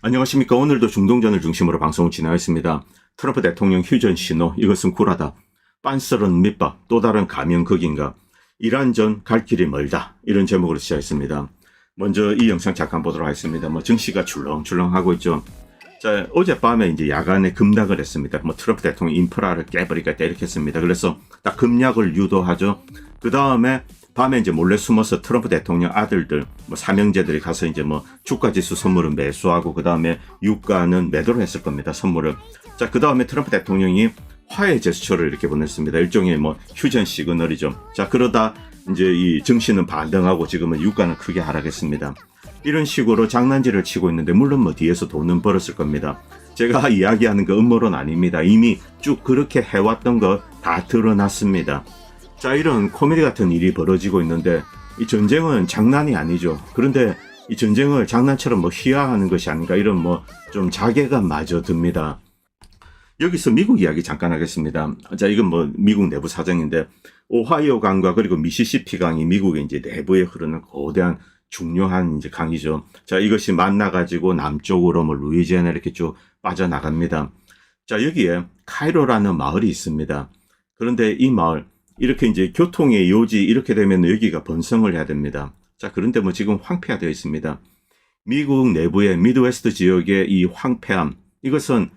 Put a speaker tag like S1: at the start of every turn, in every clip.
S1: 안녕하십니까. 오늘도 중동전을 중심으로 방송을 진행하겠습니다. 트럼프 대통령 휴전 신호, 이것은 굴하다. 빤스런 밑밥, 또 다른 가면극인가. 이란전 갈 길이 멀다. 이런 제목으로 시작했습니다. 먼저 이 영상 잠깐 보도록 하겠습니다. 증시가 출렁출렁하고 있죠. 자, 어젯밤에 이제 야간에 급락을 했습니다. 트럼프 대통령 인프라를 깨버리니까 이렇게 했습니다. 그래서 딱 급락을 유도하죠. 그 다음에 밤에 이제 몰래 숨어서 트럼프 대통령 아들들, 삼형제들이 가서 이제 주가 지수 선물을 매수하고, 그 다음에 유가는 매도를 했을 겁니다. 선물을. 자, 그 다음에 트럼프 대통령이 화해 제스처를 이렇게 보냈습니다. 일종의 휴전 시그널이죠. 자, 그러다 이제 이 증시는 반등하고 지금은 유가는 크게 하락했습니다. 이런 식으로 장난질을 치고 있는데, 물론 뒤에서 돈은 벌었을 겁니다. 제가 이야기하는 거 음모론 아닙니다. 이미 쭉 그렇게 해왔던 거 다 드러났습니다. 자, 이런 코미디 같은 일이 벌어지고 있는데, 이 전쟁은 장난이 아니죠. 그런데 이 전쟁을 장난처럼 희화하는 것이 아닌가, 이런 좀 자괴감 마저 듭니다. 여기서 미국 이야기 잠깐 하겠습니다. 자, 이건 미국 내부 사정인데, 오하이오 강과 그리고 미시시피 강이 미국의 이제 내부에 흐르는 거대한 중요한 이제 강이죠. 자, 이것이 만나가지고 남쪽으로 루이지애나 이렇게 쭉 빠져나갑니다. 자, 여기에 카이로라는 마을이 있습니다. 그런데 이 마을, 이렇게 이제 교통의 요지 이렇게 되면 여기가 번성을 해야 됩니다. 자, 그런데 지금 황폐화되어 있습니다. 미국 내부의 미드웨스트 지역의 이 황폐함, 이것은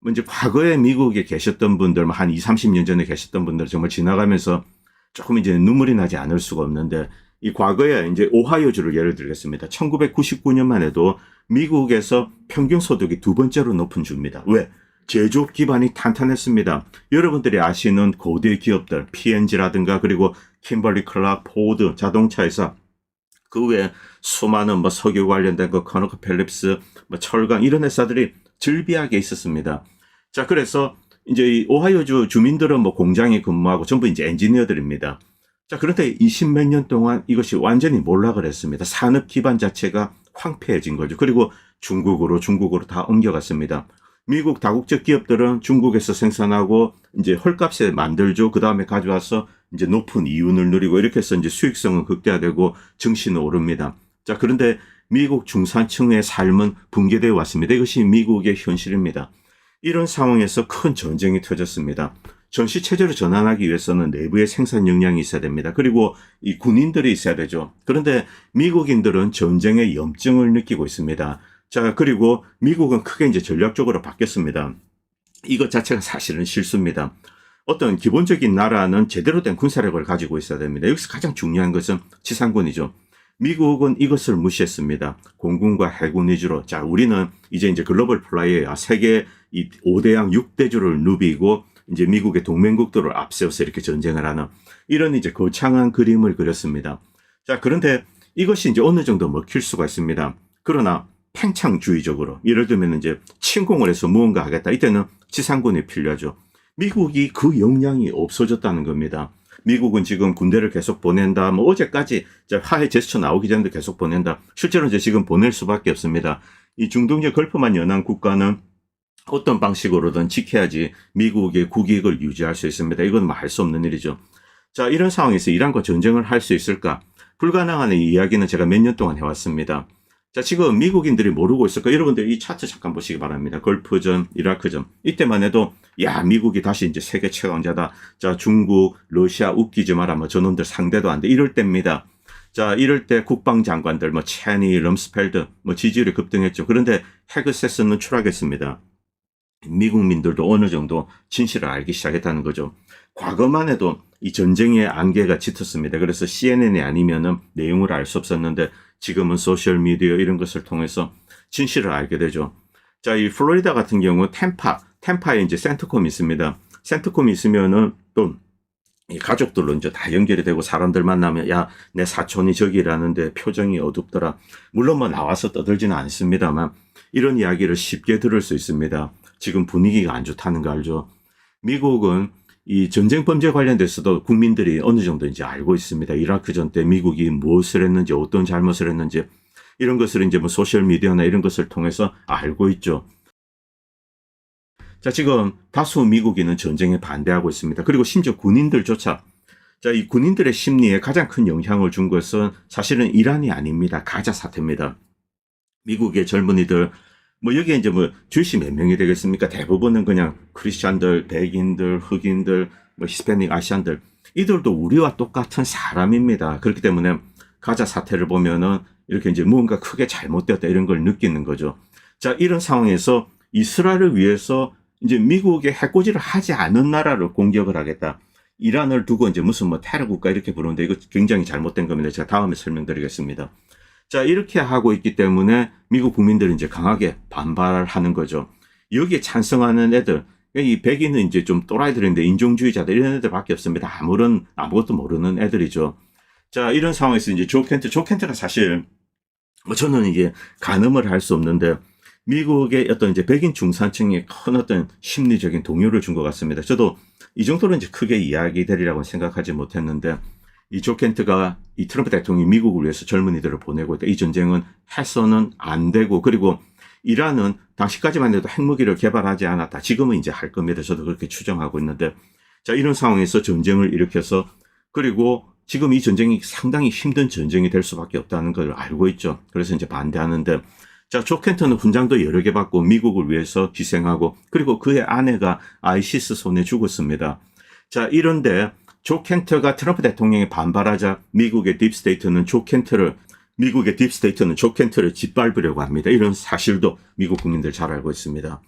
S1: 이제 과거에 미국에 계셨던 분들, 한 20, 30년 전에 계셨던 분들 정말 지나가면서 조금 이제 눈물이 나지 않을 수가 없는데, 이 과거에 이제 오하이오주를 예를 들겠습니다. 1999년만 해도 미국에서 평균 소득이 두 번째로 높은 주입니다. 왜? 제조업 기반이 탄탄했습니다. 여러분들이 아시는 고대 기업들, P&G라든가 그리고 킴벌리 클락, 포드, 자동차 회사, 그 외에 수많은 석유 관련된 커너크 펠립스, 철강 이런 회사들이 즐비하게 있었습니다. 자, 그래서 이제 이 오하이오주 주민들은 공장에 근무하고 전부 이제 엔지니어들입니다. 자, 그런데 20몇 년 동안 이것이 완전히 몰락을 했습니다. 산업 기반 자체가 황폐해진 거죠. 그리고 중국으로 다 옮겨갔습니다. 미국 다국적 기업들은 중국에서 생산하고 이제 헐값에 만들죠. 그 다음에 가져와서 이제 높은 이윤을 누리고, 이렇게 해서 이제 수익성은 극대화되고 증시는 오릅니다. 자, 그런데 미국 중산층의 삶은 붕괴되어 왔습니다. 이것이 미국의 현실입니다. 이런 상황에서 큰 전쟁이 터졌습니다. 전시 체제로 전환하기 위해서는 내부의 생산 역량이 있어야 됩니다. 그리고 이 군인들이 있어야 되죠. 그런데 미국인들은 전쟁의 염증을 느끼고 있습니다. 자, 그리고 미국은 크게 이제 전략적으로 바뀌었습니다. 이것 자체가 사실은 실수입니다. 어떤 기본적인 나라는 제대로 된 군사력을 가지고 있어야 됩니다. 여기서 가장 중요한 것은 지상군이죠. 미국은 이것을 무시했습니다. 공군과 해군 위주로. 자, 우리는 이제 글로벌 플레이어야. 세계 이 5대양 6대주를 누비고 이제 미국의 동맹국들을 앞세워서 이렇게 전쟁을 하는, 이런 이제 거창한 그림을 그렸습니다. 자, 그런데 이것이 이제 어느 정도 먹힐 수가 있습니다. 그러나 팽창주의적으로, 예를 들면 이제 침공을 해서 무언가 하겠다. 이때는 지상군이 필요하죠. 미국이 그 역량이 없어졌다는 겁니다. 미국은 지금 군대를 계속 보낸다. 어제까지 화해 제스처 나오기 전에도 계속 보낸다. 실제로 이제 지금 보낼 수밖에 없습니다. 이 중동의 걸프만 연한 국가는 어떤 방식으로든 지켜야지 미국의 국익을 유지할 수 있습니다. 이건 할 수 없는 일이죠. 자, 이런 상황에서 이란과 전쟁을 할 수 있을까? 불가능한 이야기는 제가 몇 년 동안 해왔습니다. 자, 지금 미국인들이 모르고 있을까? 여러분들 이 차트 잠깐 보시기 바랍니다. 걸프전, 이라크전. 이때만 해도 미국이 다시 이제 세계 최강자다. 자, 중국, 러시아 웃기지 마라. 저놈들 상대도 안 돼. 이럴 때입니다. 자, 이럴 때 국방장관들 체니, 럼스펠드 지지율이 급등했죠. 그런데 헤그세스는 추락했습니다. 미국민들도 어느 정도 진실을 알기 시작했다는 거죠. 과거만 해도 이 전쟁의 안개가 짙었습니다. 그래서 CNN이 아니면은 내용을 알 수 없었는데, 지금은 소셜미디어 이런 것을 통해서 진실을 알게 되죠. 자, 이 플로리다 같은 경우 템파에 이제 센트콤이 있습니다. 센트콤이 있으면은 또 이 가족들로 이제 다 연결이 되고, 사람들 만나면 야, 내 사촌이 저기 일하는데 표정이 어둡더라. 물론 나와서 떠들지는 않습니다만 이런 이야기를 쉽게 들을 수 있습니다. 지금 분위기가 안 좋다는 거 알죠? 미국은 이 전쟁 범죄 관련돼서도 국민들이 어느 정도 이제 알고 있습니다. 이라크 전 때 미국이 무엇을 했는지, 어떤 잘못을 했는지, 이런 것을 이제 소셜 미디어나 이런 것을 통해서 알고 있죠. 자, 지금 다수 미국인은 전쟁에 반대하고 있습니다. 그리고 심지어 군인들조차, 자, 이 군인들의 심리에 가장 큰 영향을 준 것은 사실은 이란이 아닙니다. 가자 사태입니다. 미국의 젊은이들 뭐 여기에 이제 뭐 주시 몇 명이 되겠습니까? 대부분은 그냥 크리스찬들, 백인들, 흑인들, 뭐 히스패닉 아시안들 이들도 우리와 똑같은 사람입니다. 그렇기 때문에 가자 사태를 보면은 이렇게 이제 무언가 크게 잘못되었다 이런 걸 느끼는 거죠. 자, 이런 상황에서 이스라엘을 위해서 이제 미국의 해코지를 하지 않은 나라를 공격을 하겠다. 이란을 두고 이제 무슨 뭐 테러 국가 이렇게 부르는데 이거 굉장히 잘못된 겁니다. 제가 다음에 설명드리겠습니다. 자, 이렇게 하고 있기 때문에 미국 국민들은 이제 강하게 반발하는 거죠. 여기에 찬성하는 애들, 이 백인은 이제 좀 또라이들인데 인종주의자들 이런 애들밖에 없습니다. 아무것도 모르는 애들이죠. 자, 이런 상황에서 이제 조 켄트가 사실 뭐 저는 이게 가늠을 할 수 없는데 미국의 어떤 이제 백인 중산층의 큰 어떤 심리적인 동요를 준 것 같습니다. 저도 이 정도로 이제 크게 이야기 되리라고 생각하지 못했는데 이 조 켄트가 이 트럼프 대통령이 미국을 위해서 젊은이들을 보내고 있다. 이 전쟁은 해서는 안 되고 그리고 이란은 당시까지만 해도 핵무기를 개발하지 않았다. 지금은 이제 할 겁니다. 저도 그렇게 추정하고 있는데 자, 이런 상황에서 전쟁을 일으켜서 그리고 지금 이 전쟁이 상당히 힘든 전쟁이 될 수밖에 없다는 걸 알고 있죠. 그래서 이제 반대하는데 자, 조 켄트는 훈장도 여러 개 받고 미국을 위해서 희생하고 그리고 그의 아내가 아이시스 손에 죽었습니다. 자, 이런데 조 켄트가 트럼프 대통령에 반발하자 미국의 딥스테이트는 조 켄트를 짓밟으려고 합니다. 이런 사실도 미국 국민들 잘 알고 있습니다.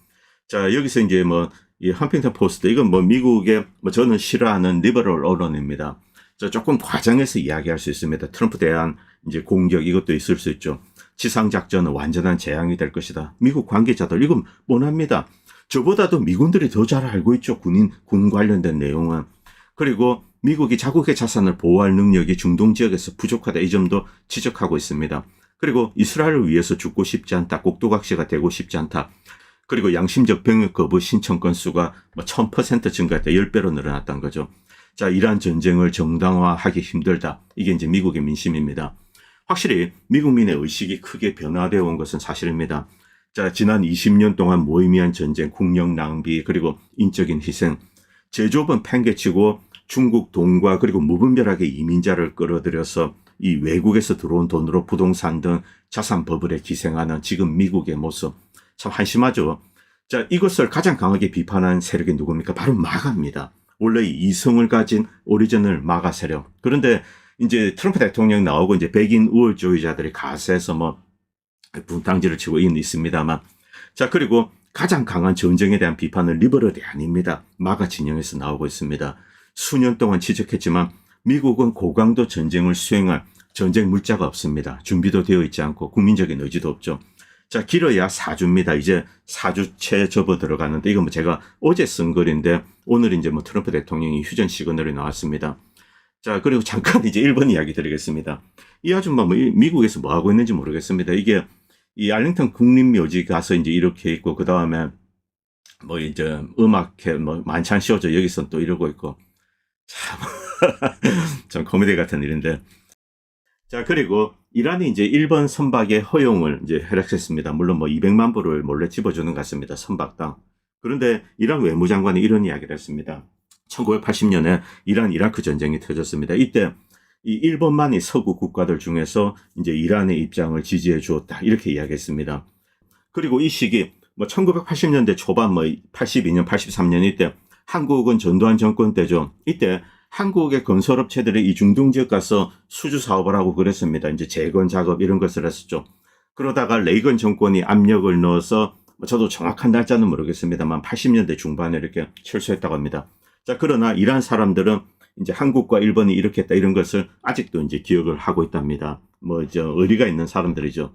S1: 자, 여기서 이제 뭐 이 헌팅턴 포스트 이건 뭐 미국의 뭐 저는 싫어하는 리버럴 언론입니다. 자, 조금 과장해서 이야기할 수 있습니다. 트럼프 대한 이제 공격 이것도 있을 수 있죠. 지상작전은 완전한 재앙이 될 것이다. 미국 관계자들 이건 뻔합니다. 저보다도 미군들이 더 잘 알고 있죠. 군 관련된 내용은. 그리고 미국이 자국의 자산을 보호할 능력이 중동 지역에서 부족하다. 이 점도 지적하고 있습니다. 그리고 이스라엘을 위해서 죽고 싶지 않다. 꼭두각시가 되고 싶지 않다. 그리고 양심적 병역 거부 신청 건수가 뭐 1000% 증가했다. 10배로 늘어났다는 거죠. 자, 이란 전쟁을 정당화하기 힘들다. 이게 이제 미국의 민심입니다. 확실히 미국민의 의식이 크게 변화되어 온 것은 사실입니다. 자, 지난 20년 동안 무의미한 전쟁, 국력 낭비, 그리고 인적인 희생, 제조업은 팽개치고 중국 돈과 그리고 무분별하게 이민자를 끌어들여서 이 외국에서 들어온 돈으로 부동산 등 자산 버블에 기생하는 지금 미국의 모습. 참 한심하죠. 자, 이것을 가장 강하게 비판한 세력이 누굽니까? 바로 마가입니다. 원래 이성을 가진 오리지널 마가 세력. 그런데 이제 트럼프 대통령 나오고 이제 백인 우월주의자들이 가세해서 뭐 분탕질을 치고 있습니다만. 자, 그리고 가장 강한 전쟁에 대한 비판은 리버럴이 아닙니다. 마가 진영에서 나오고 있습니다. 수년 동안 지적했지만 미국은 고강도 전쟁을 수행할 전쟁 물자가 없습니다. 준비도 되어 있지 않고 국민적인 의지도 없죠. 자, 길어야 4주입니다. 이제 4주째 접어 들어가는데 이건 뭐 제가 어제 쓴 글인데 오늘 이제 뭐 트럼프 대통령이 휴전 시그널이 나왔습니다. 자, 그리고 잠깐 이제 일본 이야기 드리겠습니다. 이 아줌마 뭐 미국에서 뭐 하고 있는지 모르겠습니다. 이게 이 알링턴 국립묘지 가서 이제 이렇게 있고 그 다음에 뭐 이제 음악회 뭐 만찬 쇼죠. 여기서 또 이러고 있고 참, 참 코미디 같은 일인데. 자, 그리고 이란이 이제 일본 선박의 허용을 이제 허락했습니다. 물론 뭐 200만 불을 몰래 집어주는 것 같습니다. 선박당. 그런데 이란 외무장관이 이런 이야기를 했습니다. 1980년에 이란 이라크 전쟁이 터졌습니다. 이때 이 일본만이 서구 국가들 중에서 이제 이란의 입장을 지지해 주었다. 이렇게 이야기했습니다. 그리고 이 시기 뭐 1980년대 초반 뭐 82년, 83년 이때 한국은 전두환 정권 때죠. 이때 한국의 건설업체들이 이 중동 지역 가서 수주 사업을 하고 그랬습니다. 이제 재건 작업 이런 것을 했었죠. 그러다가 레이건 정권이 압력을 넣어서 저도 정확한 날짜는 모르겠습니다만 80년대 중반에 이렇게 철수했다고 합니다. 자, 그러나 이란 사람들은 이제 한국과 일본이 이렇게 했다 이런 것을 아직도 이제 기억을 하고 있답니다. 뭐 의리가 있는 사람들이죠.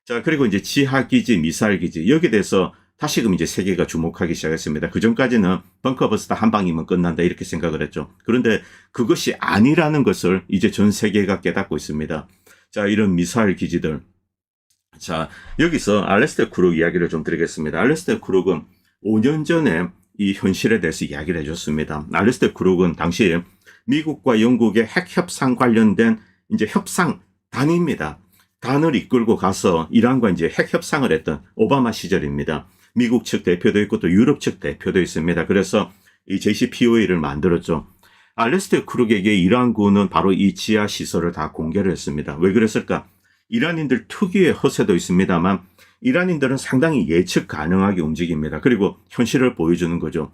S1: 자, 그리고 이제 지하기지, 미사일기지 여기에 대해서 다시금 이제 세계가 주목하기 시작했습니다. 그 전까지는 벙커버스터 한 방이면 끝난다 이렇게 생각을 했죠. 그런데 그것이 아니라는 것을 이제 전 세계가 깨닫고 있습니다. 자, 이런 미사일 기지들. 자, 여기서 알래스테 크룩 이야기를 좀 드리겠습니다. 알래스테 크룩은 5년 전에 이 현실에 대해서 이야기를 해줬습니다. 알래스테 크룩은 당시 미국과 영국의 핵 협상 관련된 이제 협상 단입니다. 단을 이끌고 가서 이란과 이제 핵 협상을 했던 오바마 시절입니다. 미국 측 대표도 있고 또 유럽 측 대표도 있습니다. 그래서 이 JCPOA를 만들었죠. 알래스테 크룩에게 이란군은 바로 이 지하 시설을 다 공개를 했습니다. 왜 그랬을까? 이란인들 특유의 허세도 있습니다만 이란인들은 상당히 예측 가능하게 움직입니다. 그리고 현실을 보여주는 거죠.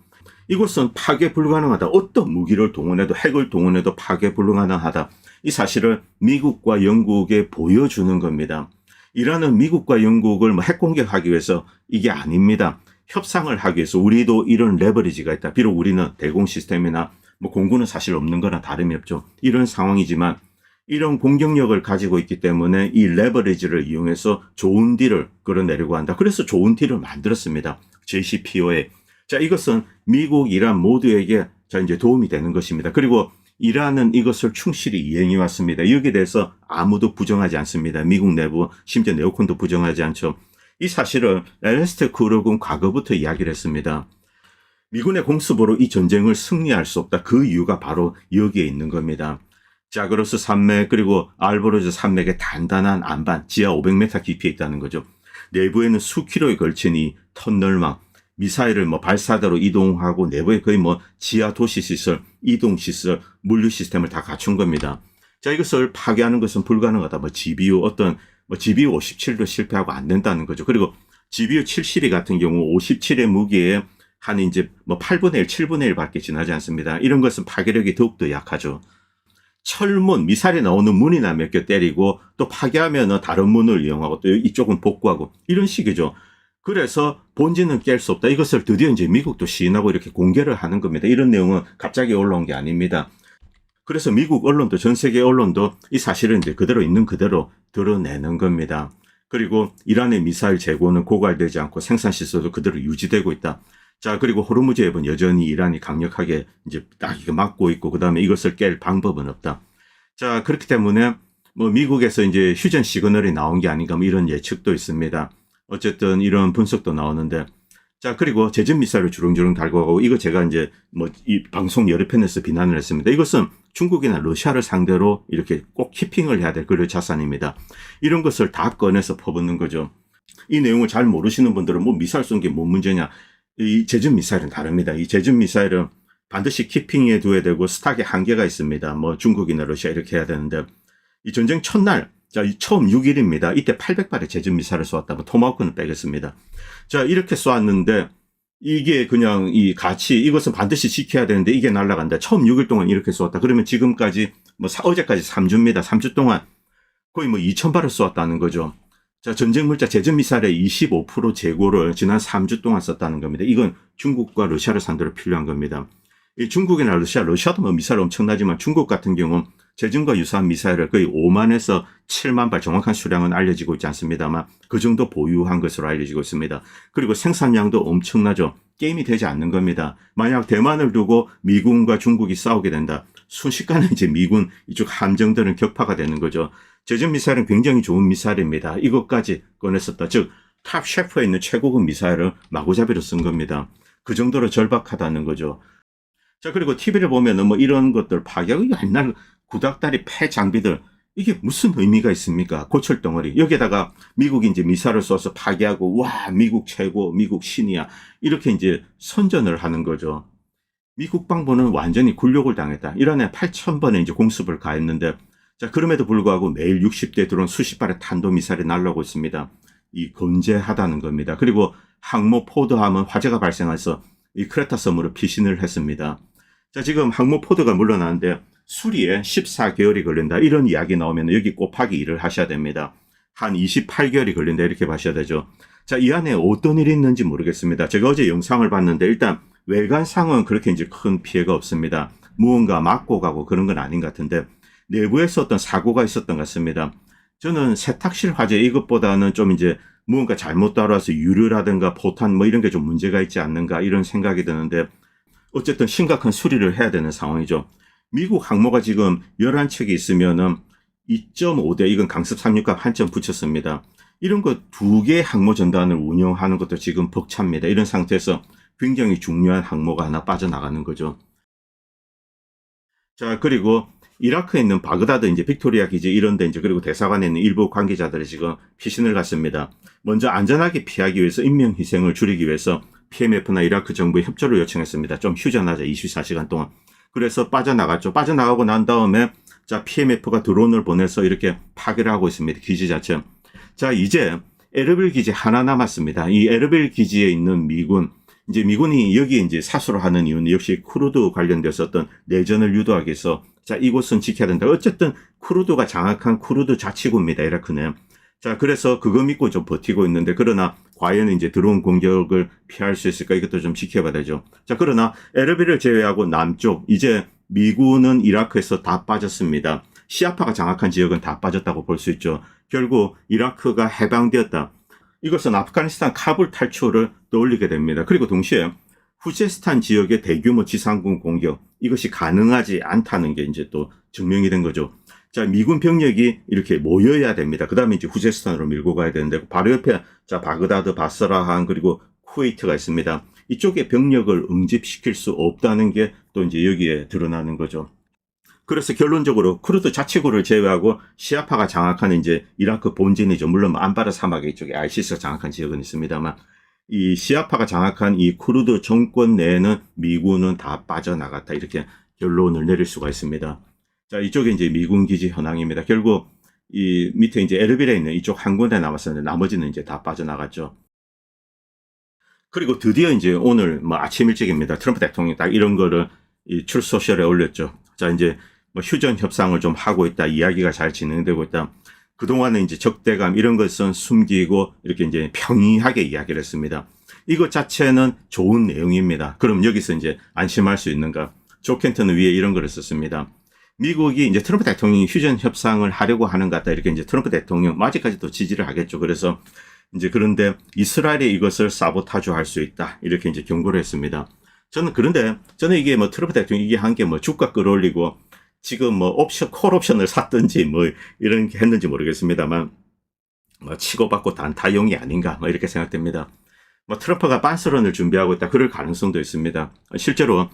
S1: 이곳은 파괴 불가능하다. 어떤 무기를 동원해도 핵을 동원해도 파괴 불가능하다. 이 사실을 미국과 영국에 보여주는 겁니다. 이란은 미국과 영국을 핵 공격하기 위해서 이게 아닙니다. 협상을 하기 위해서 우리도 이런 레버리지가 있다. 비록 우리는 대공 시스템이나 공군은 사실 없는 거나 다름이 없죠. 이런 상황이지만 이런 공격력을 가지고 있기 때문에 이 레버리지를 이용해서 좋은 딜을 끌어내려고 한다. 그래서 좋은 딜을 만들었습니다. JCPOA. 자, 이것은 미국, 이란 모두에게 이제 도움이 되는 것입니다. 그리고 이란은 이것을 충실히 이행해 왔습니다. 여기에 대해서 아무도 부정하지 않습니다. 미국 내부, 심지어 네오콘도 부정하지 않죠. 이 사실을 에르네스트 크루그는 과거부터 이야기를 했습니다. 미군의 공습으로 이 전쟁을 승리할 수 없다. 그 이유가 바로 여기에 있는 겁니다. 자그로스 산맥 그리고 알보르즈 산맥의 단단한 안반, 지하 500m 깊이에 있다는 거죠. 내부에는 수킬로에 걸친 이 터널망, 미사일을 발사대로 이동하고 내부에 거의 지하 도시 시설, 이동 시설, 물류 시스템을 다 갖춘 겁니다. 자, 이것을 파괴하는 것은 불가능하다. GBU GBU 57도 실패하고 안 된다는 거죠. 그리고 GBU 72 같은 경우 57의 무기에 한 이제 8분의 1, 7분의 1밖에 지나지 않습니다. 이런 것은 파괴력이 더욱더 약하죠. 철문, 미사일이 나오는 문이나 몇 개 때리고 또 파괴하면 다른 문을 이용하고 또 이쪽은 복구하고 이런 식이죠. 그래서 본진은 깰 수 없다. 이것을 드디어 이제 미국도 시인하고 이렇게 공개를 하는 겁니다. 이런 내용은 갑자기 올라온 게 아닙니다. 그래서 미국 언론도 전 세계 언론도 이 사실을 이제 그대로 있는 그대로 드러내는 겁니다. 그리고 이란의 미사일 재고는 고갈되지 않고 생산 시설도 그대로 유지되고 있다. 자, 그리고 호르무즈 해협은 여전히 이란이 강력하게 이제 딱 이거 막고 있고, 그 다음에 이것을 깰 방법은 없다. 자, 그렇기 때문에 미국에서 이제 휴전 시그널이 나온 게 아닌가 이런 예측도 있습니다. 어쨌든 이런 분석도 나오는데, 자, 그리고 제전 미사일을 주렁주렁 달고 가고, 이거 제가 이제 이 방송 여러 편에서 비난을 했습니다. 이것은 중국이나 러시아를 상대로 이렇게 꼭 키핑을 해야 될 그런 자산입니다. 이런 것을 다 꺼내서 퍼붓는 거죠. 이 내용을 잘 모르시는 분들은 미사일 쏜 게 뭔 문제냐. 이 제전 미사일은 다릅니다. 이 제전 미사일은 반드시 키핑해 둬야 되고 스탁에 한계가 있습니다. 중국이나 러시아 이렇게 해야 되는데, 이 전쟁 첫날, 자, 처음 6일입니다. 이때 800발의 제전 미사일을 쏘았다면 토마호크는 빼겠습니다. 자, 이렇게 쏘았는데 이게 그냥 이것은 반드시 지켜야 되는데 이게 날아간다. 처음 6일 동안 이렇게 쏘았다. 그러면 지금까지 어제까지 3주입니다. 3주 동안 거의 2000발을 쏘았다는 거죠. 자, 전쟁 물자 제전 미사일의 25% 재고를 지난 3주 동안 썼다는 겁니다. 이건 중국과 러시아를 상대로 필요한 겁니다. 이 중국이나 러시아도 미사일 엄청나지만 중국 같은 경우는 제전과 유사한 미사일을 거의 5만에서 7만 발, 정확한 수량은 알려지고 있지 않습니다만 그 정도 보유한 것으로 알려지고 있습니다. 그리고 생산량도 엄청나죠. 게임이 되지 않는 겁니다. 만약 대만을 두고 미군과 중국이 싸우게 된다. 순식간에 이제 미군 이쪽 함정들은 격파가 되는 거죠. 제전 미사일은 굉장히 좋은 미사일입니다. 이것까지 꺼냈었다. 즉 탑 셰프에 있는 최고급 미사일을 마구잡이로 쓴 겁니다. 그 정도로 절박하다는 거죠. 자, 그리고 TV를 보면은 이런 것들 파괴하고 옛날 구닥다리 폐 장비들, 이게 무슨 의미가 있습니까? 고철덩어리. 여기에다가 미국이 이제 미사일을 쏘아서 파괴하고, 와, 미국 최고, 미국 신이야. 이렇게 이제 선전을 하는 거죠. 미국 방부는 완전히 굴욕을 당했다. 이란에 8,000번의 이제 공습을 가했는데, 자, 그럼에도 불구하고 매일 60대 드론 수십 발의 탄도미사일이 날라오고 있습니다. 이 건재하다는 겁니다. 그리고 항모 포드함은 화재가 발생해서 이 크레타 섬으로 피신을 했습니다. 자, 지금 항모 포드가 물러나는데 수리에 14개월이 걸린다. 이런 이야기 나오면 여기 곱하기 2를 하셔야 됩니다. 한 28개월이 걸린다. 이렇게 봐셔야 되죠. 자, 이 안에 어떤 일이 있는지 모르겠습니다. 제가 어제 영상을 봤는데 일단 외관상은 그렇게 이제 큰 피해가 없습니다. 무언가 맞고 가고 그런 건 아닌 것 같은데 내부에서 어떤 사고가 있었던 것 같습니다. 저는 세탁실 화재 이것보다는 좀 이제 무언가 잘못 따라와서 유류라든가 포탄 이런 게 좀 문제가 있지 않는가 이런 생각이 드는데 어쨌든 심각한 수리를 해야 되는 상황이죠. 미국 항모가 지금 11척이 있으면은 2.5대, 이건 강습 3육갑 한 점 붙였습니다. 이런 거 2개의 항모 전단을 운영하는 것도 지금 벅찹니다. 이런 상태에서 굉장히 중요한 항모가 하나 빠져나가는 거죠. 자, 그리고 이라크에 있는 바그다드 이제 빅토리아 기지 이런 데 이제 그리고 대사관에 있는 일부 관계자들이 지금 피신을 갔습니다. 먼저 안전하게 피하기 위해서 인명 희생을 줄이기 위해서 PMF나 이라크 정부에 협조를 요청했습니다. 좀 휴전하자 24시간 동안. 그래서 빠져나갔죠. 빠져나가고 난 다음에 자, PMF가 드론을 보내서 이렇게 파괴를 하고 있습니다. 기지 자체. 자, 이제 에르빌 기지 하나 남았습니다. 이 에르빌 기지에 있는 미군, 이제 미군이 여기 이제 사수를 하는 이유는 역시 쿠르드 관련돼서 어떤 내전을 유도하기 위해서 자, 이곳은 지켜야 된다. 어쨌든 쿠르드가 장악한 쿠르드 자치구입니다. 이라크는. 자, 그래서 그거 믿고 좀 버티고 있는데, 그러나 과연 이제 드론 공격을 피할 수 있을까? 이것도 좀 지켜봐야 되죠. 자, 그러나 에르빌을 제외하고 남쪽, 이제 미군은 이라크에서 다 빠졌습니다. 시아파가 장악한 지역은 다 빠졌다고 볼 수 있죠. 결국 이라크가 해방되었다. 이것은 아프가니스탄 카불 탈출을 떠올리게 됩니다. 그리고 동시에 후제스탄 지역의 대규모 지상군 공격, 이것이 가능하지 않다는 게 이제 또 증명이 된 거죠. 자, 미군 병력이 이렇게 모여야 됩니다. 그 다음에 이제 후제스탄으로 밀고 가야 되는데, 바로 옆에 자, 바그다드, 바스라한, 그리고 쿠웨이트가 있습니다. 이쪽에 병력을 응집시킬 수 없다는 게 또 이제 여기에 드러나는 거죠. 그래서 결론적으로 쿠르드 자치구를 제외하고 시아파가 장악한 이제 이라크 본진이죠. 물론 안바르 사막 이쪽에 ISIS가 장악한 지역은 있습니다만, 이 시아파가 장악한 이 쿠르드 정권 내에는 미군은 다 빠져나갔다. 이렇게 결론을 내릴 수가 있습니다. 자, 이쪽에 이제 미군 기지 현황입니다. 결국 이 밑에 이제 에르빌에 있는 이쪽 한 군데 남았었는데 나머지는 이제 다 빠져나갔죠. 그리고 드디어 이제 오늘 뭐 아침 일찍입니다. 트럼프 대통령이 딱 이런 거를 이 출소셜에 올렸죠. 자, 이제 뭐 휴전 협상을 좀 하고 있다. 이야기가 잘 진행되고 있다. 그동안은 이제 적대감 이런 것은 숨기고 이렇게 이제 평이하게 이야기를 했습니다. 이것 자체는 좋은 내용입니다. 그럼 여기서 이제 안심할 수 있는가? 조 켄트는 위에 이런 걸 썼습니다. 미국이 이제 트럼프 대통령이 휴전 협상을 하려고 하는 것 같다. 이렇게 이제 트럼프 대통령 아직까지도 지지를 하겠죠. 그래서 이제 그런데 이스라엘이 이것을 사보타주할 수 있다. 이렇게 이제 경고를 했습니다. 저는 이게 뭐 트럼프 대통령이 이게 한 게 뭐 주가 끌어올리고 지금 뭐 콜 옵션을 샀든지 뭐 이런 게 했는지 모르겠습니다만 뭐 치고받고 단타용이 아닌가 뭐 이렇게 생각됩니다. 뭐 트럼프가 빤스런을 준비하고 있다. 그럴 가능성도 있습니다. 실제로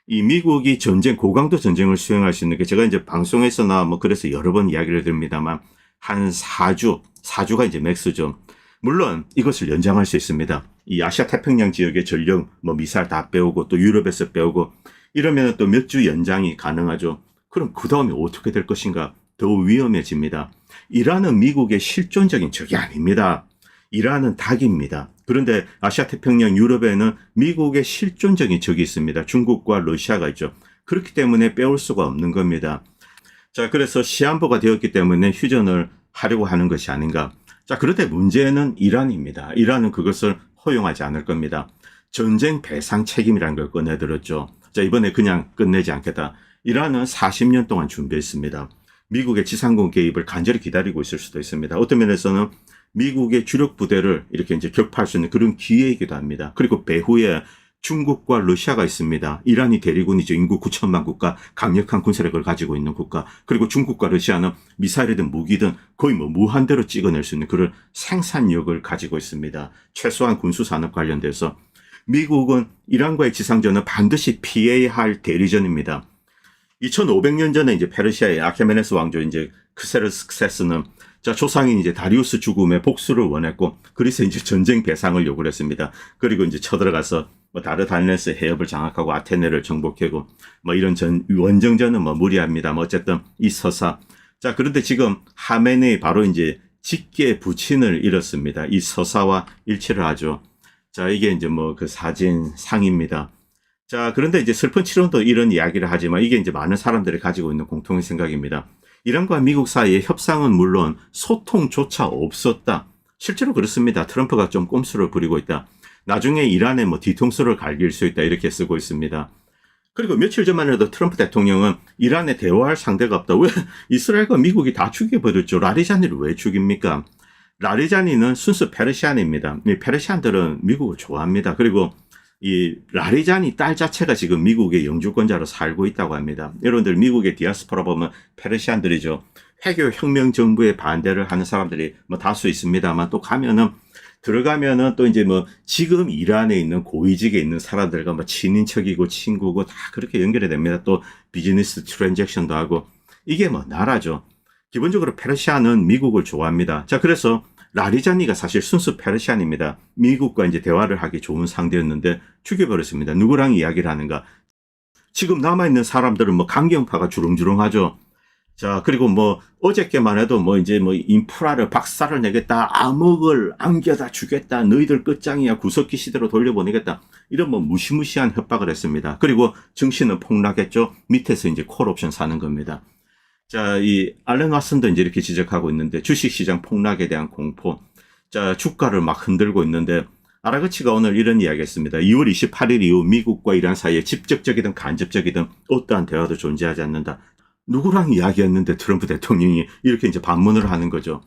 S1: 이 미국이 고강도 전쟁을 수행할 수 있는 게 제가 이제 방송에서나 뭐 그래서 여러 번 이야기를 드립니다만 한 4주가 이제 맥스죠. 물론 이것을 연장할 수 있습니다. 이 아시아 태평양 지역의 전력 뭐 미사일 다 빼오고 또 유럽에서 빼오고 이러면 또 몇 주 연장이 가능하죠. 그럼 그 다음에 어떻게 될 것인가? 더 위험해집니다. 이란은 미국의 실존적인 적이 아닙니다. 이란은 닭입니다. 그런데 아시아 태평양 유럽에는 미국의 실존적인 적이 있습니다. 중국과 러시아가 있죠. 그렇기 때문에 빼올 수가 없는 겁니다. 자, 그래서 시한부가 되었기 때문에 휴전을 하려고 하는 것이 아닌가. 자, 그런데 문제는 이란입니다. 이란은 그것을 허용하지 않을 겁니다. 전쟁 배상 책임이라는 걸 꺼내들었죠. 자, 이번에 그냥 끝내지 않겠다. 이란은 40년 동안 준비했습니다. 미국의 지상군 개입을 간절히 기다리고 있을 수도 있습니다. 어떤 면에서는 미국의 주력 부대를 이렇게 이제 격파할 수 있는 그런 기회이기도 합니다. 그리고 배후에 중국과 러시아가 있습니다. 이란이 대리군이죠. 인구 9천만 국가, 강력한 군사력을 가지고 있는 국가. 그리고 중국과 러시아는 미사일이든 무기든 거의 뭐 무한대로 찍어낼 수 있는 그런 생산력을 가지고 있습니다. 최소한 군수산업 관련돼서. 미국은 이란과의 지상전은 반드시 피해야 할 대리전입니다. 2500년 전에 이제 페르시아의 아케메네스 왕조 이제 크세르스크세스는 자, 조상인 이제 다리우스 죽음의 복수를 원했고, 그래서 이제 전쟁 배상을 요구를 했습니다. 그리고 이제 쳐들어가서 뭐 다르달네스 해협을 장악하고 아테네를 정복하고, 뭐 이런 원정전은 뭐 무리합니다. 뭐 어쨌든 이 서사. 자, 그런데 지금 하메네이 바로 이제 직계 부친을 잃었습니다. 이 서사와 일치를 하죠. 자, 이게 이제 뭐 그 사진 상입니다. 자, 그런데 이제 슬픈 치론도 이런 이야기를 하지만 이게 이제 많은 사람들이 가지고 있는 공통의 생각입니다. 이란과 미국 사이의 협상은 물론 소통조차 없었다. 실제로 그렇습니다. 트럼프가 좀 꼼수를 부리고 있다. 나중에 이란에 뭐 뒤통수를 갈길 수 있다. 이렇게 쓰고 있습니다. 그리고 며칠 전만 해도 트럼프 대통령은 이란에 대화할 상대가 없다. 왜? 이스라엘과 미국이 다 죽여버렸죠. 라리자니를 왜 죽입니까? 라리자니는 순수 페르시안입니다. 이 페르시안들은 미국을 좋아합니다. 그리고 이 라리자니 딸 자체가 지금 미국의 영주권자로 살고 있다고 합니다. 여러분들 미국의 디아스포라 보면 페르시안들이죠. 회교 혁명 정부에 반대를 하는 사람들이 뭐 다수 있습니다만 또 들어가면은 또 이제 뭐 지금 이란에 있는 고위직에 있는 사람들과 뭐 친인척이고 친구고 다 그렇게 연결이 됩니다. 또 비즈니스 트랜잭션도 하고 이게 뭐 나라죠. 기본적으로 페르시안은 미국을 좋아합니다. 자, 그래서 라리자니가 사실 순수 페르시안입니다. 미국과 이제 대화를 하기 좋은 상대였는데 죽여버렸습니다. 누구랑 이야기를 하는가? 지금 남아있는 사람들은 뭐 강경파가 주렁주렁하죠. 자, 그리고 뭐 어저께만 해도 뭐 이제 뭐 인프라를 박살을 내겠다, 암흑을 안겨다 주겠다, 너희들 끝장이야, 구석기 시대로 돌려보내겠다, 이런 뭐 무시무시한 협박을 했습니다. 그리고 증시는 폭락했죠. 밑에서 이제 콜옵션 사는 겁니다. 자, 이 알렌 왓슨도 이제 이렇게 지적하고 있는데, 주식시장 폭락에 대한 공포. 자, 주가를 막 흔들고 있는데, 아라그치가 오늘 이런 이야기 했습니다. 2월 28일 이후 미국과 이란 사이에 직접적이든 간접적이든 어떠한 대화도 존재하지 않는다. 누구랑 이야기했는데 트럼프 대통령이 이렇게 이제 반문을 하는 거죠.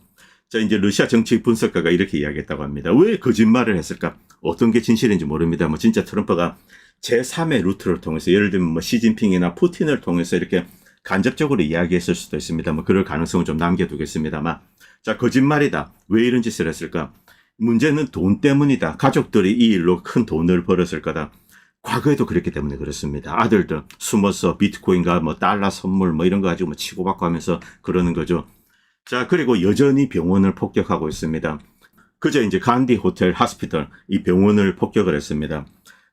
S1: 자, 이제 러시아 정치 분석가가 이렇게 이야기했다고 합니다. 왜 거짓말을 했을까? 어떤 게 진실인지 모릅니다. 뭐 진짜 트럼프가 제3의 루트를 통해서, 예를 들면 뭐 시진핑이나 푸틴을 통해서 이렇게 간접적으로 이야기했을 수도 있습니다. 뭐 그럴 가능성은 좀 남겨두겠습니다만. 자, 거짓말이다. 왜 이런 짓을 했을까? 문제는 돈 때문이다. 가족들이 이 일로 큰 돈을 벌었을 거다. 과거에도 그랬기 때문에 그렇습니다. 아들들 숨어서 비트코인과 뭐 달러 선물 뭐 이런 거 가지고 뭐 치고받고 하면서 그러는 거죠. 자, 그리고 여전히 병원을 폭격하고 있습니다. 그저 이제 간디 호텔 하스피털 이 병원을 폭격을 했습니다.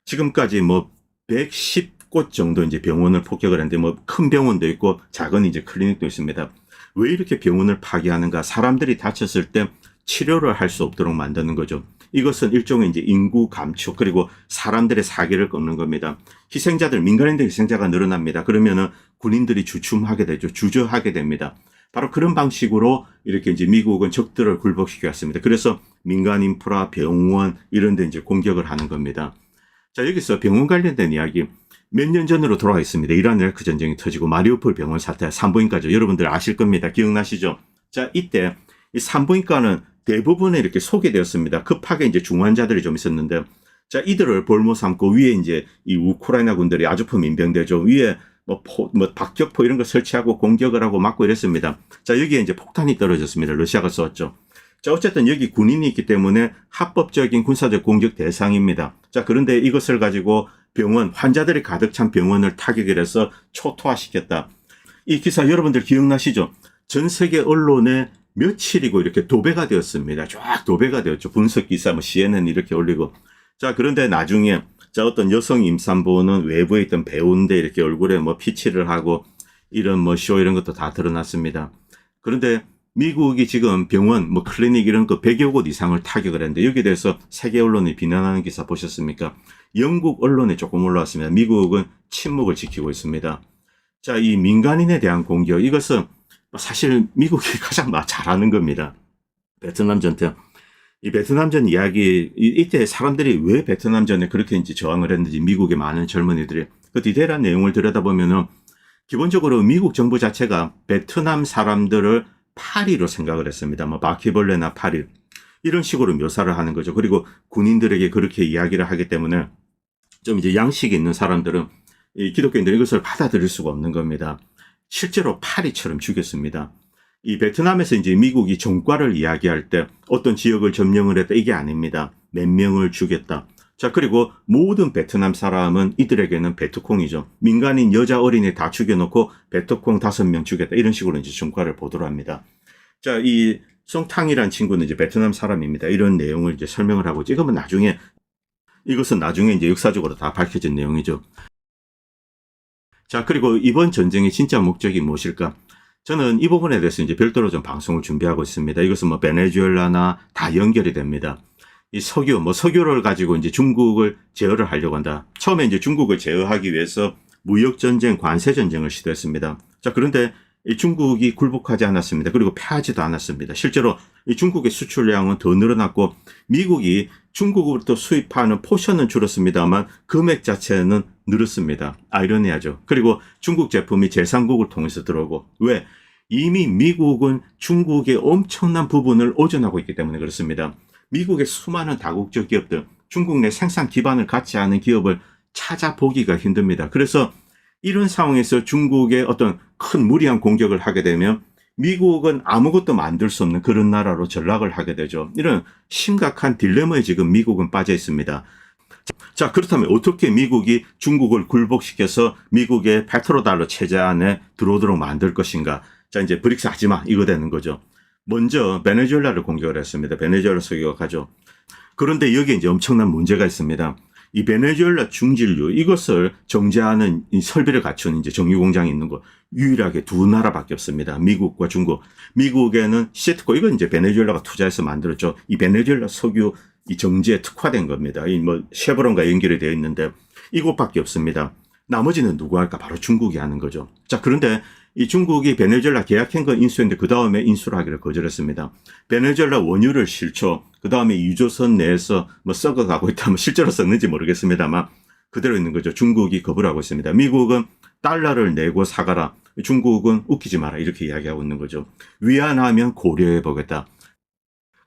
S1: 지금까지 뭐 110곳 정도 이제 병원을 폭격을 했는데, 뭐 큰 병원도 있고 작은 이제 클리닉도 있습니다. 왜 이렇게 병원을 파괴하는가? 사람들이 다쳤을 때 치료를 할 수 없도록 만드는 거죠. 이것은 일종의 이제 인구 감축, 그리고 사람들의 사기를 꺾는 겁니다. 희생자들, 민간인들 희생자가 늘어납니다. 그러면은 군인들이 주춤하게 되죠. 주저하게 됩니다. 바로 그런 방식으로 이렇게 이제 미국은 적들을 굴복시켰습니다. 그래서 민간 인프라, 병원 이런 데 이제 공격을 하는 겁니다. 자, 여기서 병원 관련된 이야기 몇 년 전으로 돌아가 있습니다. 이란 이라크 전쟁이 터지고 마리우폴 병원 사태, 산부인과죠. 여러분들 아실 겁니다. 기억나시죠? 자, 이때 이 산부인과는 대부분 이렇게 소개되었습니다. 급하게 이제 중환자들이 좀 있었는데, 자, 이들을 볼모 삼고 위에 이제 이 우크라이나 군들이 아주프 민병대죠. 위에 뭐 박격포 이런 거 설치하고 공격을 하고 막고 이랬습니다. 자, 여기에 이제 폭탄이 떨어졌습니다. 러시아가 쏘았죠. 자, 어쨌든 여기 군인이 있기 때문에 합법적인 군사적 공격 대상입니다. 자, 그런데 이것을 가지고 병원, 환자들이 가득 찬 병원을 타격을 해서 초토화시켰다. 이 기사 여러분들 기억나시죠? 전 세계 언론에 며칠이고 이렇게 도배가 되었습니다. 쫙 도배가 되었죠. 분석 기사 뭐 CNN 이렇게 올리고. 자, 그런데 나중에 자, 어떤 여성 임산부는 외부에 있던 배우인데 이렇게 얼굴에 뭐 피치를 하고 이런 뭐 쇼 이런 것도 다 드러났습니다. 그런데 미국이 지금 병원, 뭐 클리닉 이런 거 100여 곳 이상을 타격을 했는데, 여기에 대해서 세계 언론이 비난하는 기사 보셨습니까? 영국 언론에 조금 올라왔습니다. 미국은 침묵을 지키고 있습니다. 자, 이 민간인에 대한 공격, 이것은 사실 미국이 가장 잘하는 겁니다. 베트남전때. 이 베트남전 이야기, 이때 사람들이 왜 베트남전에 그렇게 이제 저항을 했는지, 미국의 많은 젊은이들이 그 디테일한 내용을 들여다보면은 기본적으로 미국 정부 자체가 베트남 사람들을 파리로 생각을 했습니다. 뭐 바퀴벌레나 파리 이런 식으로 묘사를 하는 거죠. 그리고 군인들에게 그렇게 이야기를 하기 때문에 좀 이제 양식이 있는 사람들은, 이 기독교인들은 이것을 받아들일 수가 없는 겁니다. 실제로 파리처럼 죽였습니다. 이 베트남에서 이제 미국이 종과를 이야기할 때 어떤 지역을 점령을 했다, 이게 아닙니다. 몇 명을 죽였다. 자, 그리고 모든 베트남 사람은 이들에게는 베트콩이죠. 민간인 여자 어린이 다 죽여놓고 베트콩 5명 죽였다. 이런 식으로 이제 종과를 보도를 합니다. 자, 이 송탕이란 친구는 이제 베트남 사람입니다. 이런 내용을 이제 설명을 하고, 이것은 나중에 이제 역사적으로 다 밝혀진 내용이죠. 자, 그리고 이번 전쟁의 진짜 목적이 무엇일까? 저는 이 부분에 대해서 이제 별도로 좀 방송을 준비하고 있습니다. 이것은 뭐 베네수엘라나 다 연결이 됩니다. 이 석유를 가지고 이제 중국을 제어를 하려고 한다. 처음에 이제 중국을 제어하기 위해서 무역전쟁, 관세전쟁을 시도했습니다. 자, 그런데 이 중국이 굴복하지 않았습니다. 그리고 패하지도 않았습니다. 실제로 이 중국의 수출량은 더 늘어났고, 미국이 중국으로부터 수입하는 포션은 줄었습니다만 금액 자체는 늘었습니다. 아이러니하죠. 그리고 중국 제품이 제3국을 통해서 들어오고, 왜? 이미 미국은 중국의 엄청난 부분을 의존하고 있기 때문에 그렇습니다. 미국의 수많은 다국적 기업들, 중국 내 생산 기반을 갖지 않은 기업을 찾아보기가 힘듭니다. 그래서 이런 상황에서 중국의 어떤 큰 무리한 공격을 하게 되면 미국은 아무것도 만들 수 없는 그런 나라로 전락을 하게 되죠. 이런 심각한 딜레마에 지금 미국은 빠져 있습니다. 자, 그렇다면 어떻게 미국이 중국을 굴복시켜서 미국의 페트로달러 체제 안에 들어오도록 만들 것인가? 자, 이제 브릭스 하지마, 이거 되는 거죠. 먼저 베네수엘라를 공격을 했습니다. 베네수엘라 석유가 가죠. 그런데 여기에 이제 엄청난 문제가 있습니다. 이 베네수엘라 중진류 이것을 정제하는 이 설비를 갖춘 이제 정유 공장이 있는 거 유일하게 두 나라밖에 없습니다. 미국과 중국. 미국에는 시트코 이건 이제 베네수엘라가 투자해서 만들었죠. 이 베네수엘라 석유 이 정제에 특화된 겁니다. 이 뭐 쉐보론과 연결이 되어 있는데 이곳밖에 없습니다. 나머지는 누구 할까? 바로 중국이 하는 거죠. 자, 그런데 이 중국이 베네수엘라 계약행거 인수했는데 그 다음에 인수를 하기를 거절했습니다. 베네수엘라 원유를 실초, 그 다음에 유조선 내에서 뭐 썩어가고 있다면 실제로 썩는지 모르겠습니다만 그대로 있는 거죠. 중국이 거부를 하고 있습니다. 미국은 달러를 내고 사가라. 중국은 웃기지 마라. 이렇게 이야기하고 있는 거죠. 위안하면 고려해 보겠다.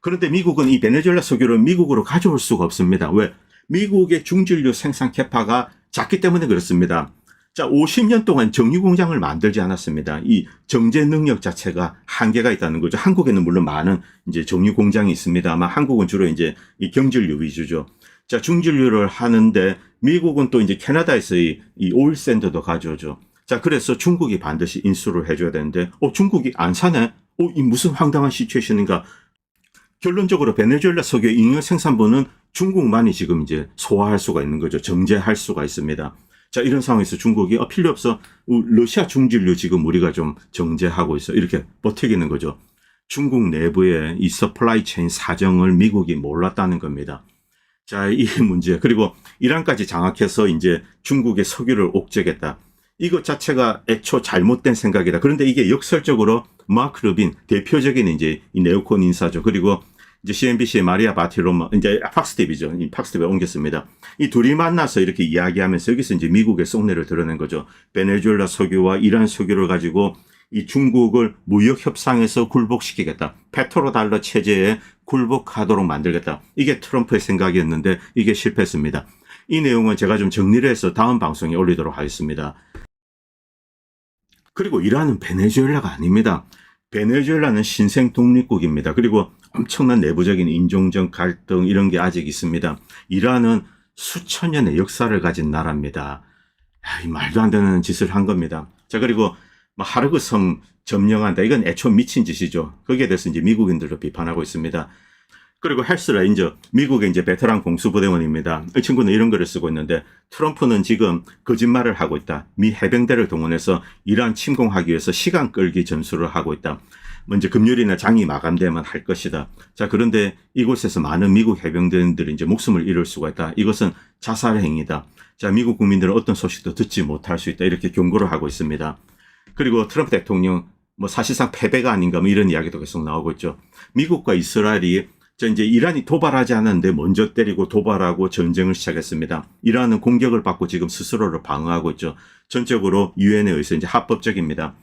S1: 그런데 미국은 이 베네수엘라 석유를 미국으로 가져올 수가 없습니다. 왜? 미국의 중진류 생산 캐파가 작기 때문에 그렇습니다. 자, 50년 동안 정유 공장을 만들지 않았습니다. 이 정제 능력 자체가 한계가 있다는 거죠. 한국에는 물론 많은 이제 정유 공장이 있습니다만 한국은 주로 이제 이 경질류 위주죠. 자, 중진류를 하는데 미국은 또 이제 캐나다에서 이 오일 샌드도 가져오죠. 자, 그래서 중국이 반드시 인수를 해줘야 되는데, 중국이 안 사네? 이 무슨 황당한 시츄에이션인가? 결론적으로 베네수엘라 석유의 잉여 생산분은 중국만이 지금 이제 소화할 수가 있는 거죠. 정제할 수가 있습니다. 자, 이런 상황에서 중국이 필요 없어. 러시아 중진류 지금 우리가 좀 정제하고 있어. 이렇게 버티기는 거죠. 중국 내부의 이 서플라이 체인 사정을 미국이 몰랐다는 겁니다. 자, 이 문제. 그리고 이란까지 장악해서 이제 중국의 석유를 옥죄겠다. 이것 자체가 애초 잘못된 생각이다. 그런데 이게 역설적으로 마크 르빈 대표적인 이제 이 네오콘 인사죠. 그리고 이제 CNBC의 마리아 바티로마, 이제 팍스TV죠. 팍스TV에 옮겼습니다. 이 둘이 만나서 이렇게 이야기하면서 여기서 이제 미국의 속내를 드러낸 거죠. 베네수엘라 석유와 이란 석유를 가지고 이 중국을 무역 협상에서 굴복시키겠다. 페트로달러 체제에 굴복하도록 만들겠다. 이게 트럼프의 생각이었는데 이게 실패했습니다. 이 내용은 제가 좀 정리를 해서 다음 방송에 올리도록 하겠습니다. 그리고 이란은 베네수엘라가 아닙니다. 베네수엘라는 신생 독립국입니다. 그리고 엄청난 내부적인 인종적 갈등 이런 게 아직 있습니다. 이란은 수천 년의 역사를 가진 나라입니다. 이 말도 안 되는 짓을 한 겁니다. 자, 그리고 하르그 섬 점령한다. 이건 애초 미친 짓이죠. 거기에 대해서 이제 미국인들도 비판하고 있습니다. 그리고 헬스 레인저, 미국의 이제 베테랑 공수부대원입니다. 이 친구는 이런 글을 쓰고 있는데 트럼프는 지금 거짓말을 하고 있다. 미 해병대를 동원해서 이란 침공하기 위해서 시간 끌기 전술을 하고 있다. 먼저 금요일이나 장이 마감되면 할 것이다. 자, 그런데 이곳에서 많은 미국 해병대원들이 이제 목숨을 잃을 수가 있다. 이것은 자살 행위다. 자, 미국 국민들은 어떤 소식도 듣지 못할 수 있다. 이렇게 경고를 하고 있습니다. 그리고 트럼프 대통령 사실상 패배가 아닌가 이런 이야기도 계속 나오고 있죠. 미국과 이스라엘이 이제 이란이 도발하지 않았는데 먼저 때리고 도발하고 전쟁을 시작했습니다. 이란은 공격을 받고 지금 스스로를 방어하고 있죠. 전적으로 유엔에 의해서 이제 합법적입니다.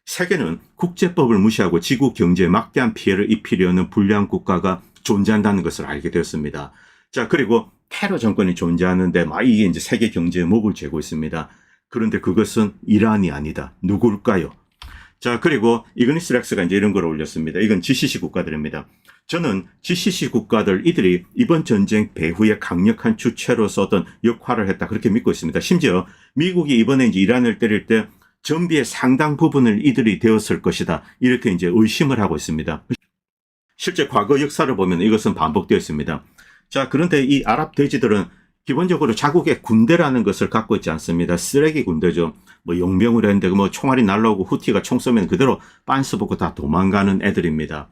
S1: 세계는 국제법을 무시하고 지구 경제에 막대한 피해를 입히려는 불량 국가가 존재한다는 것을 알게 되었습니다. 자, 그리고 테러 정권이 존재하는데 이게 이제 세계 경제에 목을 죄고 있습니다. 그런데 그것은 이란이 아니다. 누굴까요? 자, 그리고 이그니스 렉스가 이제 이런 걸 올렸습니다. 이건 GCC 국가들입니다. 저는 GCC 국가들 이들이 이번 전쟁 배후에 강력한 주체로서 어떤 역할을 했다. 그렇게 믿고 있습니다. 심지어 미국이 이번에 이제 이란을 때릴 때 전비의 상당 부분을 이들이 되었을 것이다. 이렇게 이제 의심을 하고 있습니다. 실제 과거 역사를 보면 이것은 반복되어 있습니다. 자, 그런데 이 아랍 돼지들은 기본적으로 자국의 군대라는 것을 갖고 있지 않습니다. 쓰레기 군대죠. 용병을 했는데 총알이 날라오고 후티가 총 쏘면 그대로 빤스 벗고 다 도망가는 애들입니다.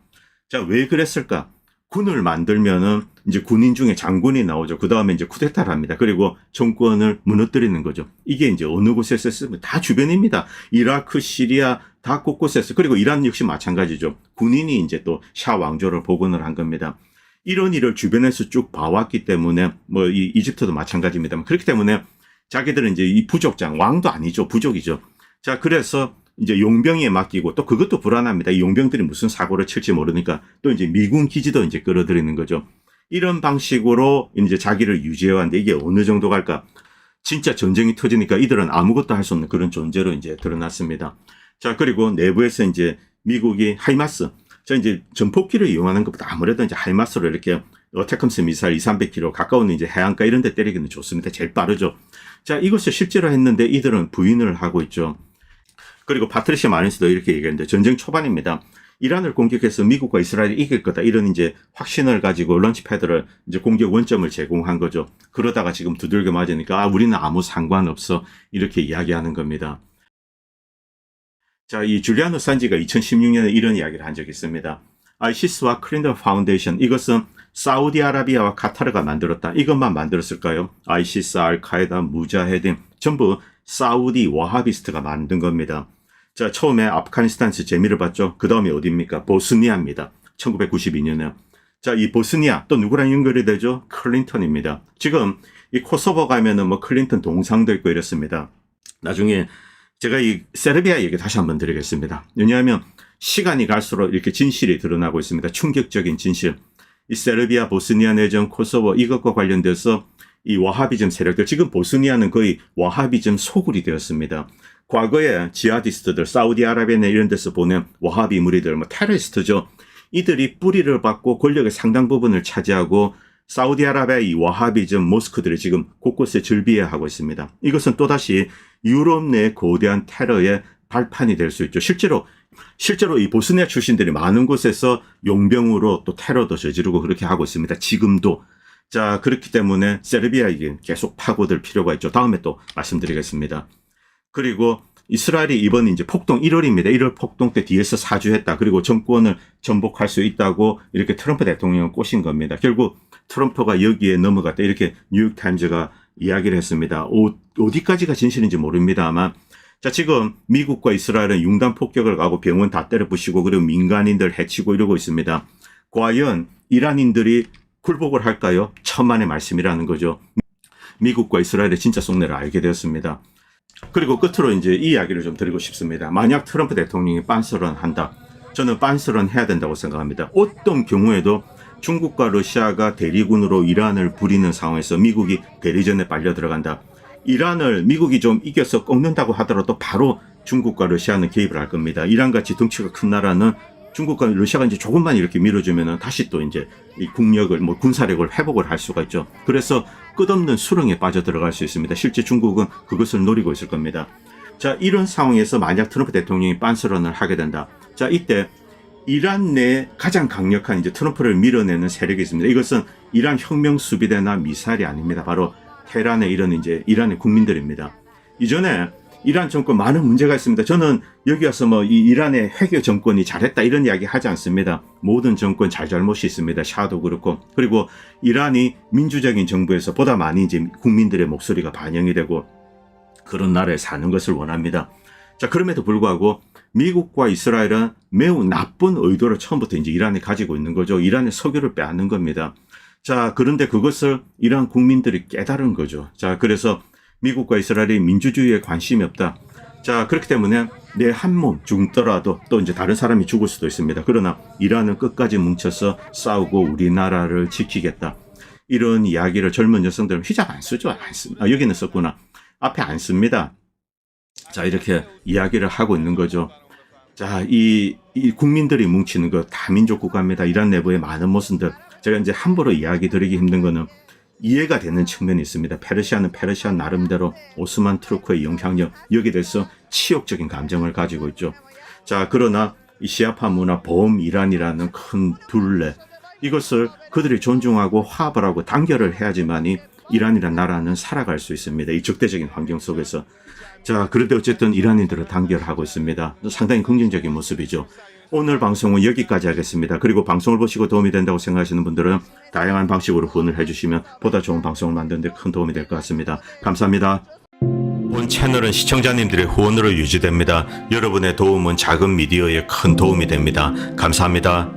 S1: 자, 왜 그랬을까? 군을 만들면은 이제 군인 중에 장군이 나오죠. 그 다음에 이제 쿠데타를 합니다. 그리고 정권을 무너뜨리는 거죠. 이게 이제 어느 곳에서 쓰면 다 주변입니다. 이라크, 시리아 다 곳곳에서. 그리고 이란 역시 마찬가지죠. 군인이 이제 또 샤 왕조를 복원을 한 겁니다. 이런 일을 주변에서 쭉 봐왔기 때문에 이 이집트도 마찬가지입니다. 그렇기 때문에 자기들은 이제 이 부족장, 왕도 아니죠. 부족이죠. 자, 그래서 이제 용병에 맡기고 또 그것도 불안합니다. 이 용병들이 무슨 사고를 칠지 모르니까 또 이제 미군 기지도 이제 끌어들이는 거죠. 이런 방식으로 이제 자기를 유지해왔는데 이게 어느 정도 갈까? 진짜 전쟁이 터지니까 이들은 아무것도 할 수 없는 그런 존재로 이제 드러났습니다. 자, 그리고 내부에서 이제 미국이 하이마스, 이제 전폭기를 이용하는 것보다 아무래도 이제 하이마스로 이렇게 어태컴스 미사일 200~300km 가까운 이제 해안가 이런 데 때리기는 좋습니다. 제일 빠르죠. 자, 이것을 실제로 했는데 이들은 부인을 하고 있죠. 그리고 파트리시아 마린스도 이렇게 얘기했는데 전쟁 초반입니다. 이란을 공격해서 미국과 이스라엘이 이길 거다. 이런 이제 확신을 가지고 런치패드를 이제 공격 원점을 제공한 거죠. 그러다가 지금 두들겨 맞으니까 우리는 아무 상관없어. 이렇게 이야기하는 겁니다. 자, 이 줄리안 어산지가 2016년에 이런 이야기를 한 적이 있습니다. 아이시스와 클린턴 파운데이션, 이것은 사우디아라비아와 카타르가 만들었다. 이것만 만들었을까요? 아이시스, 알카에다, 무자헤딘 전부 사우디 와하비스트가 만든 겁니다. 자, 처음에 아프가니스탄에서 재미를 봤죠. 그 다음에 어디입니까? 보스니아입니다. 1992년에. 자, 이 보스니아 또 누구랑 연결이 되죠? 클린턴입니다. 지금 이 코소보 가면은 뭐 클린턴 동상도 있고 이렇습니다. 나중에 제가 이 세르비아 얘기 다시 한번 드리겠습니다. 왜냐하면 시간이 갈수록 이렇게 진실이 드러나고 있습니다. 충격적인 진실. 이 세르비아, 보스니아 내전, 코소보 이것과 관련돼서 이 와하비즘 세력들, 지금 보스니아는 거의 와하비즘 소굴이 되었습니다. 과거에 지하디스트들, 사우디아라비아나 이런 데서 보낸 와하비 무리들, 뭐 테러리스트죠. 이들이 뿌리를 받고 권력의 상당 부분을 차지하고 사우디아라비아 이 와하비즘 모스크들이 지금 곳곳에 즐비해하고 있습니다. 이것은 또다시 유럽 내 거대한 테러의 발판이 될 수 있죠. 실제로 이 보스니아 출신들이 많은 곳에서 용병으로 또 테러도 저지르고 그렇게 하고 있습니다. 지금도. 자, 그렇기 때문에 세르비아에게 계속 파고들 필요가 있죠. 다음에 또 말씀드리겠습니다. 그리고 이스라엘이 이번 이제 폭동 1월입니다. 1월 폭동 때 뒤에서 사주했다. 그리고 정권을 전복할 수 있다고 이렇게 트럼프 대통령을 꼬신 겁니다. 결국 트럼프가 여기에 넘어갔다. 이렇게 뉴욕타임즈가 이야기를 했습니다. 어디까지가 진실인지 모릅니다만, 자, 지금 미국과 이스라엘은 융단 폭격을 가고 병원 다 때려 부시고 그리고 민간인들 해치고 이러고 있습니다. 과연 이란인들이 굴복을 할까요? 천만의 말씀이라는 거죠. 미국과 이스라엘의 진짜 속내를 알게 되었습니다. 그리고 끝으로 이제 이 이야기를 좀 드리고 싶습니다. 만약 트럼프 대통령이 빤스런 한다. 저는 빤스런 해야 된다고 생각합니다. 어떤 경우에도 중국과 러시아가 대리군으로 이란을 부리는 상황에서 미국이 대리전에 빨려 들어간다. 이란을 미국이 좀 이겨서 꺾는다고 하더라도 바로 중국과 러시아는 개입을 할 겁니다. 이란같이 덩치가 큰 나라는 중국과 러시아가 이제 조금만 이렇게 밀어주면은 다시 또 이제 이 국력을, 군사력을 회복을 할 수가 있죠. 그래서 끝없는 수렁에 빠져 들어갈 수 있습니다. 실제 중국은 그것을 노리고 있을 겁니다. 자, 이런 상황에서 만약 트럼프 대통령이 빤스런을 하게 된다. 자, 이때 이란 내 가장 강력한 이제 트럼프를 밀어내는 세력이 있습니다. 이것은 이란 혁명 수비대나 미사일이 아닙니다. 바로 테헤란의 이런 이제 이란의 국민들입니다. 이전에 이란 정권 많은 문제가 있습니다. 저는 여기 와서 이 이란의 회계 정권이 잘했다 이런 이야기 하지 않습니다. 모든 정권 잘잘못이 있습니다. 샤도 그렇고. 그리고 이란이 민주적인 정부에서 보다 많이 이제 국민들의 목소리가 반영이 되고 그런 나라에 사는 것을 원합니다. 자, 그럼에도 불구하고 미국과 이스라엘은 매우 나쁜 의도를 처음부터 이제 이란이 가지고 있는 거죠. 이란의 석유를 빼앗는 겁니다. 자, 그런데 그것을 이란 국민들이 깨달은 거죠. 자, 그래서 미국과 이스라엘이 민주주의에 관심이 없다. 자, 그렇기 때문에 내 한 몸 죽더라도 또 이제 다른 사람이 죽을 수도 있습니다. 그러나 이란은 끝까지 뭉쳐서 싸우고 우리나라를 지키겠다. 이런 이야기를 젊은 여성들은 히잡 안 쓰죠? 안 씁니다. 여기는 썼구나. 앞에 안 씁니다. 자, 이렇게 이야기를 하고 있는 거죠. 자, 이 국민들이 뭉치는 거 다민족 국가입니다. 이란 내부의 많은 모습들. 제가 이제 함부로 이야기 드리기 힘든 거는 이해가 되는 측면이 있습니다. 페르시아는 페르시아 나름대로 오스만 투르크의 영향력, 여기에 대해서 치욕적인 감정을 가지고 있죠. 자, 그러나 이 시아파 문화 범이란이라는 큰 둘레, 이것을 그들이 존중하고 화합을 하고 단결을 해야지만이 이란이라는 나라는 살아갈 수 있습니다. 이 적대적인 환경 속에서. 자, 그런데 어쨌든 이란인들을 단결하고 있습니다. 상당히 긍정적인 모습이죠. 오늘 방송은 여기까지 하겠습니다. 그리고 방송을 보시고 도움이 된다고 생각하시는 분들은 다양한 방식으로 후원을 해주시면 보다 좋은 방송을 만드는 데 큰 도움이 될 것 같습니다. 감사합니다. 본 채널은 시청자님들의 후원으로 유지됩니다. 여러분의 도움은 작은 미디어에 큰 도움이 됩니다. 감사합니다.